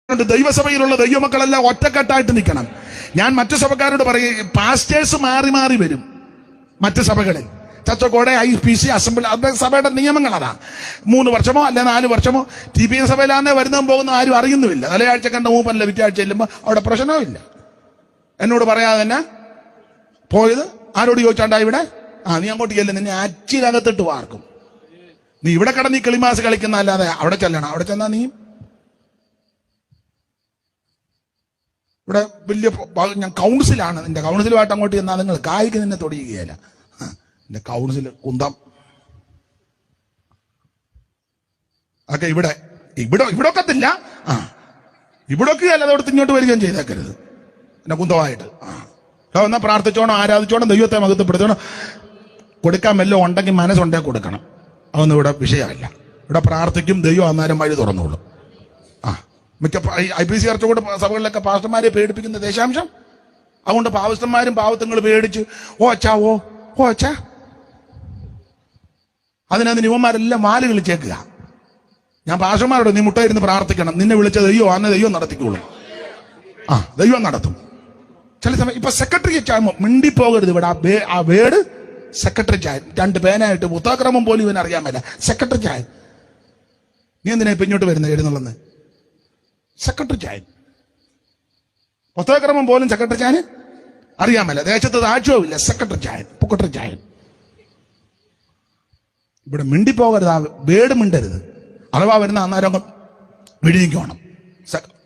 ദൈവസഭയിലുള്ള ദൈവമക്കളെല്ലാം ഒറ്റക്കെട്ടായിട്ട് നിൽക്കണം. ഞാൻ മറ്റു സഭക്കാരോട് പറയും, പാസ്റ്റേഴ്സ് മാറി മാറി വരും മറ്റു സഭകളിൽ. ചച്ചക്കോടെ IPC അസംബ്ലി അത് സഭയുടെ നിയമങ്ങൾ അതാ. 3 വർഷമോ അല്ലെ 4 വർഷമോ. TPN സഭയിലാന്നേ വരുന്നതും പോകുന്ന ആരും അറിയുന്നുമില്ല. തലയാഴ്ച കണ്ട മൂപ്പല്ല വിറ്റാഴ്ച ചെല്ലുമ്പോൾ അവിടെ പ്രശ്നവും ഇല്ല. എന്നോട് പറയാതെ തന്നെ പോയത്. ആരോട് ചോദിച്ചാണ്ടാ ഇവിടെ? നീ അങ്ങോട്ട് ചെല്ലും, നിന്നെ അച്ചിനകത്തിട്ട് വാർക്കും. നീ ഇവിടെ കിടന്ന് ഈ കിളിമാസ് കളിക്കുന്ന അല്ലാതെ അവിടെ ചെല്ലണം. അവിടെ ചെന്നാ നീ ഇവിടെ വലിയ ഞാൻ കൗൺസിലാണ്. നിന്റെ കൗൺസിലുമായിട്ട് അങ്ങോട്ട് ചെന്നാൽ നിങ്ങൾ കായ്ക്ക് നിന്നെ തൊടിയുകയല്ല. എന്റെ കൗൺസിൽ കുന്തം ഒക്കെ ഇവിടെ ഇവിടെ ഒക്കത്തില്ല. ഇവിടൊക്കെ അല്ലാതെ അവിടുത്തെ ഇങ്ങോട്ട് വരികയും ചെയ്തേക്കരുത് എന്നെ കുന്തമായിട്ട്. എന്നാ പ്രാർത്ഥിച്ചോണം, ആരാധിച്ചോണം, ദൈവത്തെ മഹത്വപ്പെടുത്തണം. കൊടുക്കാൻ വല്ലതും ഉണ്ടെങ്കിൽ മനസ്സുണ്ടെങ്കിൽ കൊടുക്കണം. അതൊന്നും ഇവിടെ വിഷയമല്ല. ഇവിടെ പ്രാർത്ഥിക്കും, ദൈവം അന്നേരം വഴി തുറന്നോളും. മിക്ക IPC ചർച്ചകൂടെ സഭകളിലൊക്കെ പാസ്റ്റർമാരെ പേടിപ്പിക്കുന്ന ദേശാംശം. അതുകൊണ്ട് പാവസ്ഥന്മാരും പാവത്തങ്ങൾ പേടിച്ച് ഓ അച്ഛാ അതിനകത്ത് യുവന്മാരെല്ലാം വാല് കളിച്ചേക്കുക. ഞാൻ പാസ്റ്റർമാരോട്, നീ മുട്ടയിരുന്ന് പ്രാർത്ഥിക്കണം, നിന്നെ വിളിച്ച ദൈവം അന്ന് ദൈവം നടത്തിക്കോളും. ദൈവം നടത്തും. ചില സമയം ഇപ്പൊ സെക്രട്ടറിയേറ്റ് ആകുമ്പോൾ മിണ്ടിപ്പോകരുത്. ഇവിടെ ആ വേർഡ് സെക്രട്ടറി ചായ 2 പേനായിട്ട് പുസ്തകക്രമം പോലും ഇവൻ അറിയാൻ പറ്റില്ല. സെക്രട്ടറി ചായ, നീ എന്തിനാ ഇപ്പൊ ഇങ്ങോട്ട് വരുന്നത് എഴുന്നള്ളന്ന്? സെക്രട്ടറി ചായൻ പുസ്തകക്രമം പോലും സെക്രട്ടറി ചായന് അറിയാൻ മേല. ദേശത്ത് താഴ്ചവും ഇല്ല. സെക്രട്ടറി ചായൻ, പൊക്കട്ടറി ചായൻ. ഇവിടെ മിണ്ടിപ്പോകരുത്. ആ വേട് മിണ്ടരുത്. അഥവാ വരുന്ന അന്നേരം വിഴുങ്ങിക്കോണം.